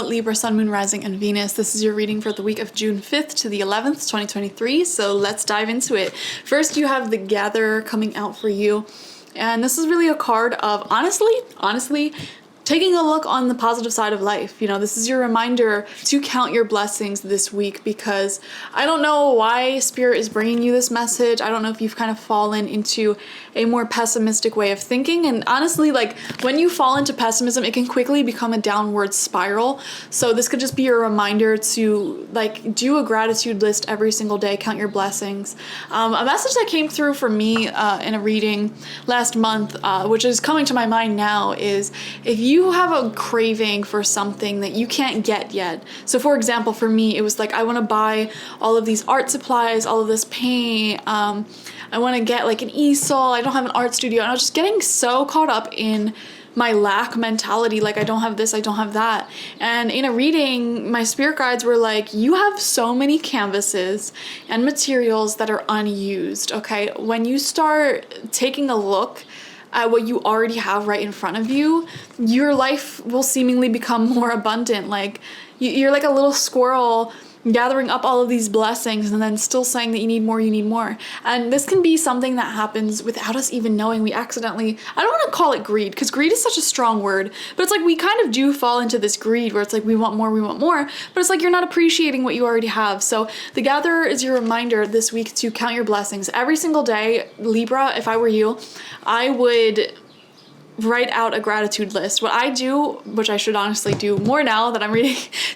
Libra, Sun, Moon, Rising, and Venus. This is your reading for the week of June 5th to the 11th, 2023. So let's dive into it. First, you have the Gatherer coming out for you. And this is really a card of honestly, taking a look on the positive side of life. You know, this is your reminder to count your blessings this week, because I don't know why Spirit is bringing you this message. I don't know if you've kind of fallen into a more pessimistic way of thinking. And honestly, like when you fall into pessimism, it can quickly become a downward spiral. So this could just be a reminder to like do a gratitude list every single day, count your blessings. A message that came through for me in a reading last month, which is coming to my mind now, is if you have a craving for something that you can't get yet. So for example, for me, it was like, I want to buy all of these art supplies, all of this paint. I want to get like an easel. I don't have an art studio. And I was just getting so caught up in my lack mentality. Like, I don't have this, I don't have that. And in a reading, my spirit guides were like, you have so many canvases and materials that are unused. Okay. When you start taking a look at what you already have right in front of you, your life will seemingly become more abundant. Like you're like a little squirrel gathering up all of these blessings and then still saying that you need more, you need more. And this can be something that happens without us even knowing. We accidentally, I don't want to call it greed, because greed is such a strong word, but it's like we kind of do fall into this greed where it's like we want more, but it's like you're not appreciating what you already have. So the Gatherer is your reminder this week to count your blessings. Every single day, Libra, if I were you, I would write out a gratitude list. What I do, which I should honestly do more now that I'm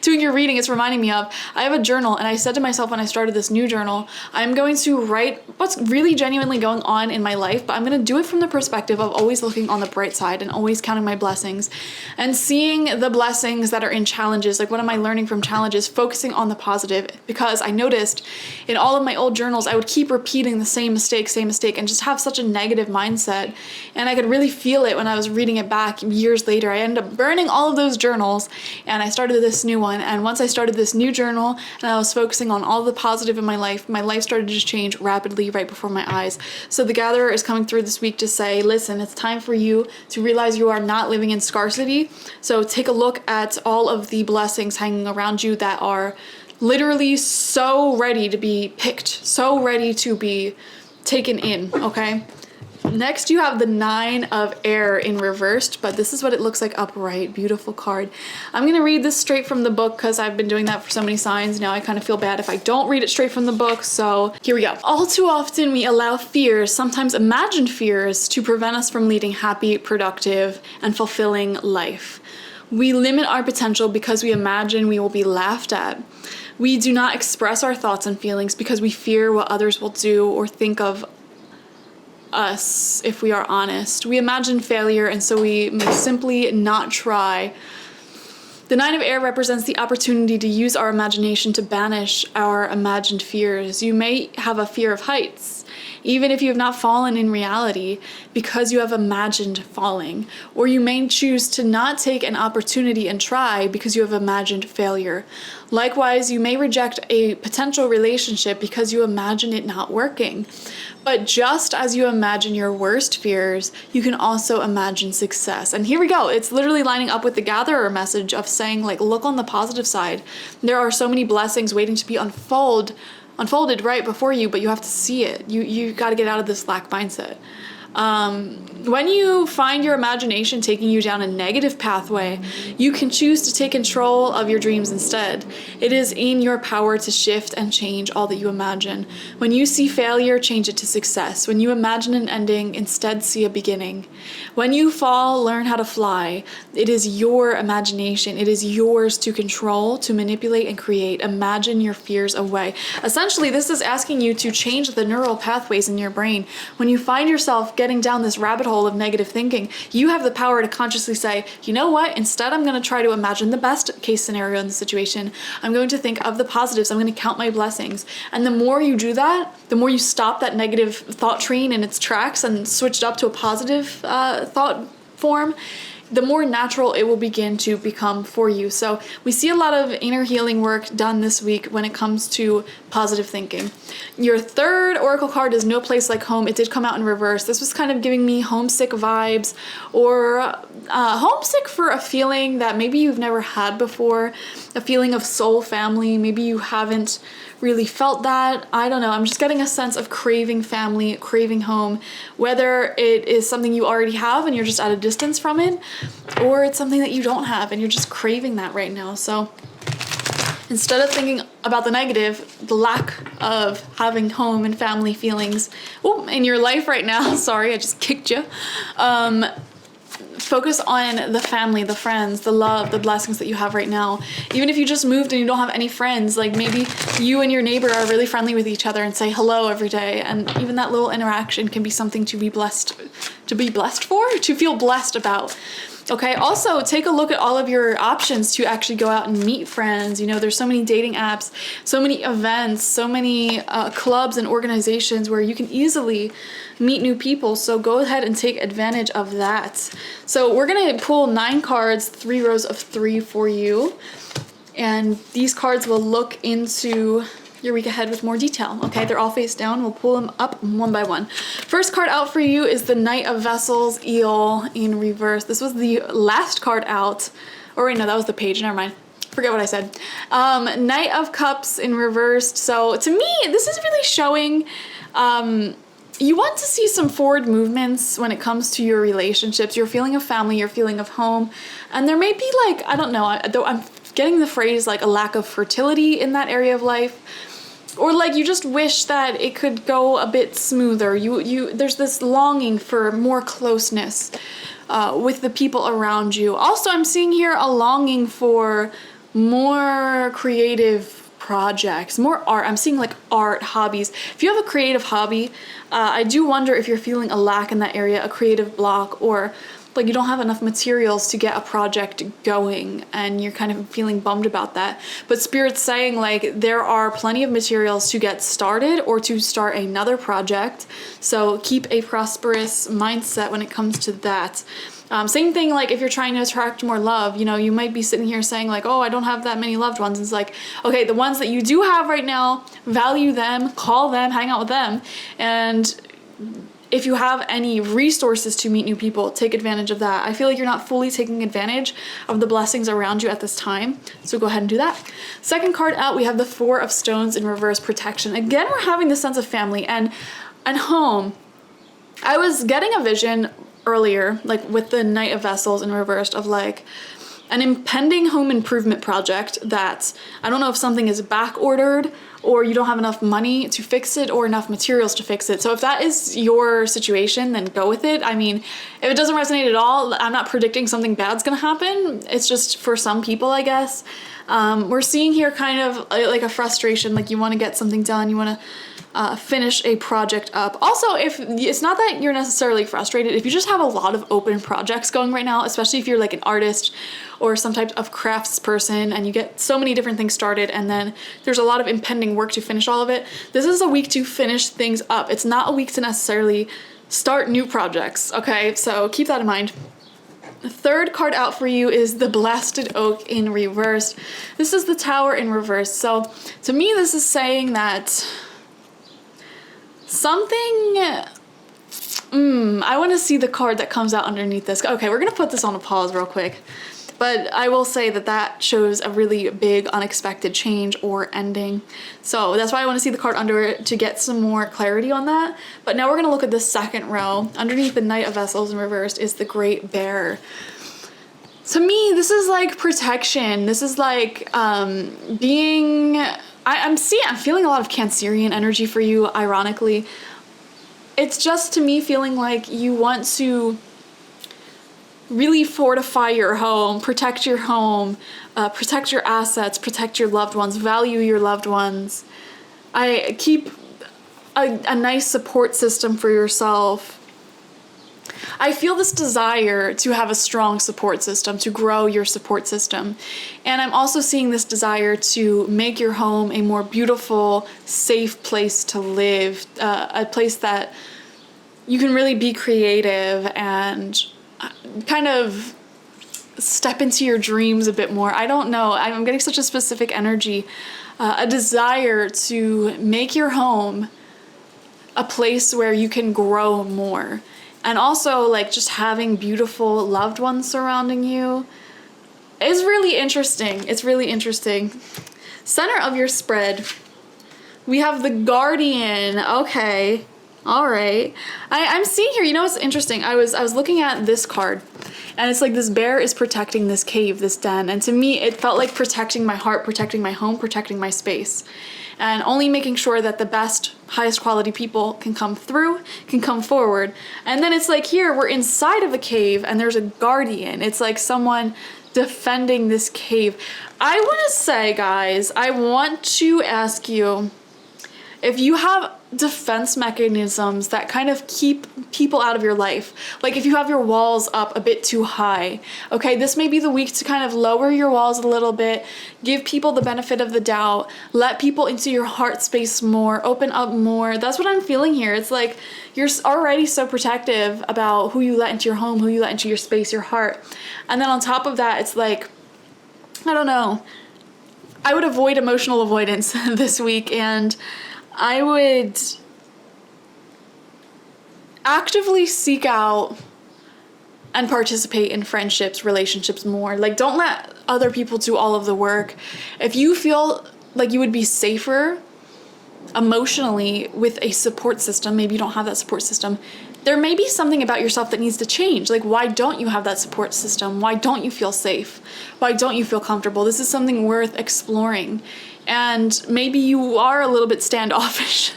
doing your reading, it's reminding me of, I have a journal, and I said to myself when I started this new journal, I'm going to write what's really genuinely going on in my life, but I'm going to do it from the perspective of always looking on the bright side and always counting my blessings and seeing the blessings that are in challenges. Like, what am I learning from challenges? Focusing on the positive, because I noticed in all of my old journals, I would keep repeating the same mistake, and just have such a negative mindset. And I could really feel it when I was reading it back years later. I ended up burning all of those journals, and I started this new one. And once I started this new journal and I was focusing on all the positive in my life started to just change rapidly right before my eyes. So the Gatherer is coming through this week to say, listen, it's time for you to realize you are not living in scarcity. So take a look at all of the blessings hanging around you that are literally so ready to be picked, so ready to be taken in, okay? Next, you have the 9 of Air in reversed, but this is what it looks like upright. Beautiful card. I'm going to read this straight from the book because I've been doing that for so many signs. Now I kind of feel bad if I don't read it straight from the book, so here we go. All too often, we allow fears, sometimes imagined fears, to prevent us from leading happy, productive, and fulfilling life. We limit our potential because we imagine we will be laughed at. We do not express our thoughts and feelings because we fear what others will do or think of us if we are honest. We imagine failure, and so we may simply not try. The 9 of Air represents the opportunity to use our imagination to banish our imagined fears. You may have a fear of heights, even if you have not fallen in reality, because you have imagined falling. Or you may choose to not take an opportunity and try because you have imagined failure. Likewise, you may reject a potential relationship because you imagine it not working. But just as you imagine your worst fears, you can also imagine success. And here we go. It's literally lining up with the Gatherer message of saying, like, look on the positive side. There are so many blessings waiting to be unfolded right before you, but you have to see it. You got to get out of this lack mindset. When you find your imagination taking you down a negative pathway, you can choose to take control of your dreams instead. It is in your power to shift and change all that you imagine. When you see failure, change it to success. When you imagine an ending, instead see a beginning. When you fall, learn how to fly. It is your imagination. It is yours to control, to manipulate, and create. Imagine your fears away. Essentially, this is asking you to change the neural pathways in your brain. When you find yourself getting down this rabbit hole of negative thinking, you have the power to consciously say, you know what, instead I'm going to try to imagine the best case scenario in the situation. I'm going to think of the positives. I'm going to count my blessings. And the more you do that, the more you stop that negative thought train in its tracks and switch it up to a positive thought form, the more natural it will begin to become for you. So we see a lot of inner healing work done this week when it comes to positive thinking. Your third oracle card is No Place Like Home. It did come out in reverse. This was kind of giving me homesick vibes, or homesick for a feeling that maybe you've never had before, a feeling of soul family. Maybe you haven't really felt that. I don't know. I'm just getting a sense of craving family, craving home, whether it is something you already have and you're just at a distance from it, or it's something that you don't have and you're just craving that right now. So instead of thinking about the negative, the lack of having home and family feelings in your life right now, sorry, I just kicked you, focus on the family, the friends, the love, the blessings that you have right now. Even if you just moved and you don't have any friends, like maybe you and your neighbor are really friendly with each other and say hello every day, and even that little interaction can be something to be blessed for, to feel blessed about. Okay, also take a look at all of your options to actually go out and meet friends. You know, there's so many dating apps, so many events, so many clubs and organizations where you can easily meet new people. So go ahead and take advantage of that. So we're gonna pull 9 cards, 3 rows of 3 for you. And these cards will look into your week ahead with more detail. Okay, they're all face down. We'll pull them up one by one. First card out for you is the Knight of Vessels, Eel in reverse. This was the last card out. Or wait, no, that was the page. Never mind. Forget what I said. Knight of Cups in reverse. So to me, this is really showing you want to see some forward movements when it comes to your relationships, your feeling of family, your feeling of home. And there may be like, I don't know, though I'm getting the phrase like a lack of fertility in that area of life. Or like you just wish that it could go a bit smoother. There's this longing for more closeness with the people around you. Also, I'm seeing here a longing for more creative projects, more art. I'm seeing like art, hobbies. If you have a creative hobby, I do wonder if you're feeling a lack in that area, a creative block, or like you don't have enough materials to get a project going and you're kind of feeling bummed about that. But Spirit's saying like there are plenty of materials to get started or to start another project. So keep a prosperous mindset when it comes to that. Same thing, like if you're trying to attract more love, you know, you might be sitting here saying like, oh, I don't have that many loved ones. It's like, okay, the ones that you do have right now, value them, call them, hang out with them. And if you have any resources to meet new people, take advantage of that. I feel like you're not fully taking advantage of the blessings around you at this time, so go ahead and do that. Second card out, we have the 4 of Stones in reverse, Protection. Again, we're having this sense of family and home. I was getting a vision earlier, like with the Knight of Vessels in reverse, of like an impending home improvement project that I don't know if something is back ordered or you don't have enough money to fix it or enough materials to fix it. So if that is your situation, then go with it. I mean, if it doesn't resonate at all, I'm not predicting something bad's gonna happen. It's just for some people, I guess. We're seeing here kind of like a frustration, like you want to get something done, you want to finish a project up. Also, if it's not that you're necessarily frustrated, if you just have a lot of open projects going right now, especially if you're like an artist or some type of crafts person and you get so many different things started and then there's a lot of impending work to finish all of it, this is a week to finish things up. It's not a week to necessarily start new projects, okay? So keep that in mind. The third card out for you is the Blasted Oak in reverse. This is the Tower in reverse. So to me, this is saying that something, I want to see the card that comes out underneath this. Okay, we're going to put this on a pause real quick. But I will say that that shows a really big unexpected change or ending. So that's why I want to see the card under it to get some more clarity on that. But now we're going to look at the second row. Underneath the Knight of Vessels in reverse is the Great Bear. To me, this is like protection. This is like being... I'm feeling a lot of Cancerian energy for you, ironically. It's just to me feeling like you want to really fortify your home, protect your assets, protect your loved ones, value your loved ones. I keep a nice support system for yourself. I feel this desire to have a strong support system, to grow your support system. And I'm also seeing this desire to make your home a more beautiful, safe place to live, a place that you can really be creative and kind of step into your dreams a bit more. I don't know. I'm getting such a specific energy, a desire to make your home a place where you can grow more. And also like just having beautiful loved ones surrounding you is really interesting. It's really interesting. Center of your spread, we have the Guardian. Okay. All right. I'm seeing here, you know what's interesting? I was looking at this card, and it's like this bear is protecting this cave, this den. And to me, it felt like protecting my heart, protecting my home, protecting my space. And only making sure that the best, highest quality people can come through, can come forward. And then it's like here, we're inside of a cave and there's a guardian. It's like someone defending this cave. I want to say, guys, I want to ask you, if you have defense mechanisms that kind of keep people out of your life, like if you have your walls up a bit too high, okay, this may be the week to kind of lower your walls a little bit, give people the benefit of the doubt, let people into your heart space more, open up more. That's what I'm feeling here. It's like you're already so protective about who you let into your home, who you let into your space, your heart. And then on top of that, it's like, I don't know, I would avoid emotional avoidance this week, and I would actively seek out and participate in friendships, relationships more. Like, don't let other people do all of the work. If you feel like you would be safer emotionally with a support system, maybe you don't have that support system, there may be something about yourself that needs to change. Like, why don't you have that support system? Why don't you feel safe? Why don't you feel comfortable? This is something worth exploring. And maybe you are a little bit standoffish.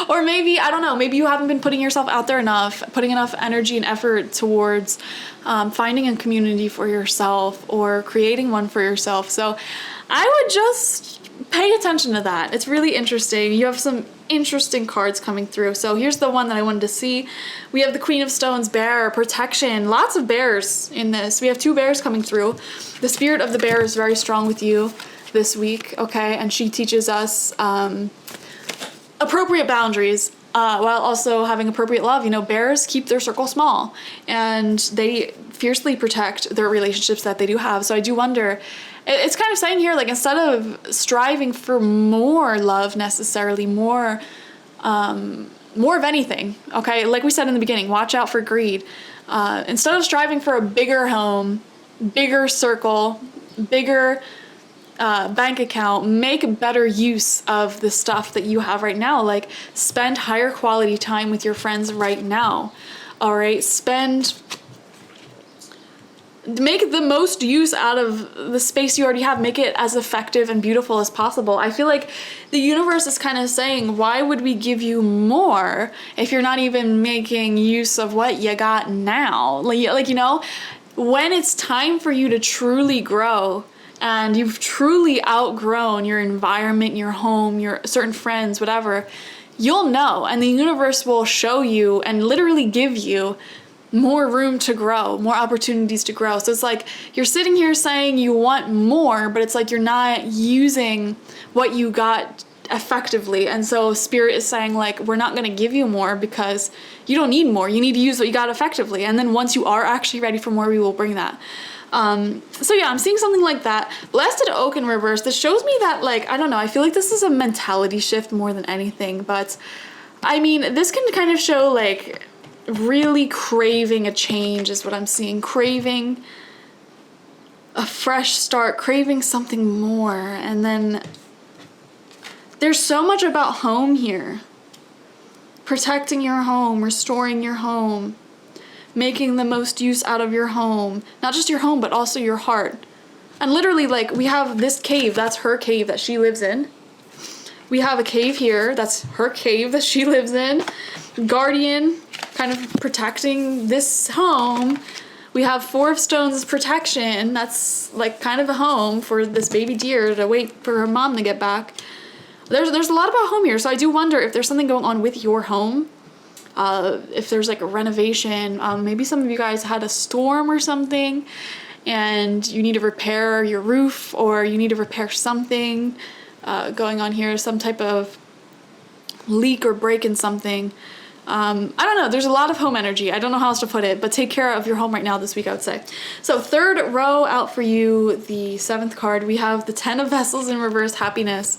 Or maybe, I don't know, maybe you haven't been putting yourself out there enough, putting enough energy and effort towards finding a community for yourself or creating one for yourself. So I would just pay attention to that. It's really interesting. You have some interesting cards coming through. So here's the one that I wanted to see. We have the Queen of Stones, bear, protection, lots of bears in this. We have 2 bears coming through. The spirit of the bear is very strong with you this week, okay? And she teaches us appropriate boundaries while also having appropriate love. You know, bears keep their circle small and they fiercely protect their relationships that they do have. So I do wonder, it's kind of saying here, like, instead of striving for more love necessarily, more of anything, okay? Like we said in the beginning, watch out for greed. Instead of striving for a bigger home, bigger circle, bigger bank account, make better use of the stuff that you have right now. Like, spend higher quality time with your friends right now. All right, make the most use out of the space you already have. Make it as effective and beautiful as possible. I feel like the universe is kind of saying, why would we give you more if you're not even making use of what you got now? Like, you know, when it's time for you to truly grow, and you've truly outgrown your environment, your home, your certain friends, whatever, you'll know. And the universe will show you and literally give you more room to grow, more opportunities to grow. So it's like you're sitting here saying you want more, but it's like you're not using what you got effectively. And so Spirit is saying, like, we're not going to give you more because you don't need more. You need to use what you got effectively. And then once you are actually ready for more, we will bring that. So yeah, I'm seeing something like that. Blasted Oak in reverse. This shows me that, like, I don't know, I feel like this is a mentality shift more than anything, but I mean, this can kind of show, like, really craving a change is what I'm seeing. Craving a fresh start, craving something more. And then there's so much about home here. Protecting your home, restoring your home, making the most use out of your home. Not just your home, but also your heart. And literally, like, we have this cave, that's her cave that she lives in. We have a cave here, that's her cave that she lives in. Guardian, kind of protecting this home. We have 4 of Stones as protection. That's like kind of a home for this baby deer to wait for her mom to get back. There's a lot about home here, so I do wonder if there's something going on with your home. If there's like a renovation, maybe some of you guys had a storm or something and you need to repair your roof, or you need to repair something going on here, some type of leak or break in something. I don't know, there's a lot of home energy. I don't know how else to put it, but take care of your home right now this week, I would say. So third row out for you, the 7th card, we have the 10 of Vessels in reverse, happiness.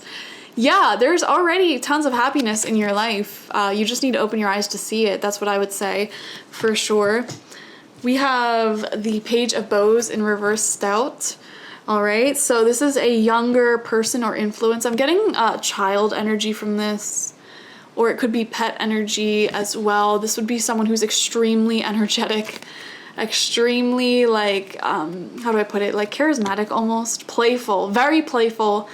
Yeah, there's already tons of happiness in your life. You just need to open your eyes to see it. That's what I would say for sure. We have the Page of Bows in reverse, stout. All right, so this is a younger person or influence. I'm getting child energy from this, or it could be pet energy as well. This would be someone who's extremely energetic, extremely like, how do I put it? Like charismatic almost, playful, very playful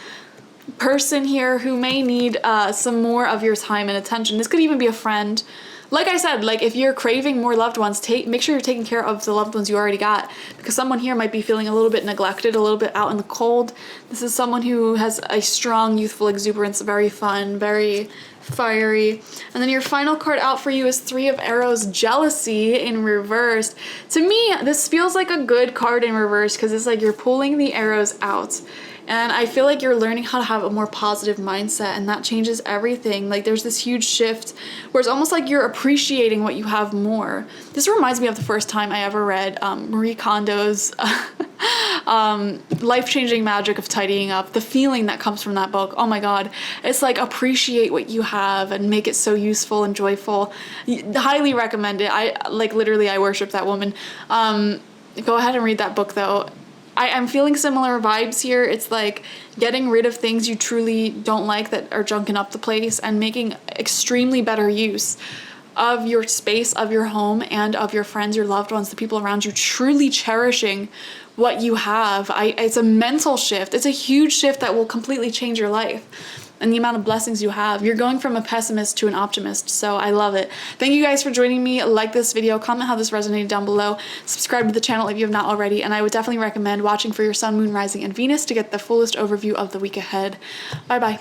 person here who may need some more of your time and attention. This could even be a friend. Like I said, like if you're craving more loved ones, make sure you're taking care of the loved ones you already got, because someone here might be feeling a little bit neglected, a little bit out in the cold. This is someone who has a strong youthful exuberance, very fun, very fiery. And then your final card out for you is 3 of Arrows, jealousy in reverse. To me, this feels like a good card in reverse because it's like you're pulling the arrows out. And I feel like you're learning how to have a more positive mindset, and that changes everything. Like there's this huge shift where it's almost like you're appreciating what you have more. This reminds me of the first time I ever read Marie Kondo's Life-Changing Magic of Tidying Up. The feeling that comes from that book, oh my God. It's like appreciate what you have and make it so useful and joyful. Highly recommend it. I worship that woman. Go ahead and read that book though. I'm feeling similar vibes here. It's like getting rid of things you truly don't like that are junking up the place and making extremely better use of your space, of your home, and of your friends, your loved ones, the people around you, truly cherishing what you have. It's a mental shift. It's a huge shift that will completely change your life and the amount of blessings you have. You're going from a pessimist to an optimist, so I love it. Thank you guys for joining me. Like this video, comment how this resonated down below, subscribe to the channel if you have not already, and I would definitely recommend watching for your sun, moon, rising, and Venus to get the fullest overview of the week ahead. Bye bye.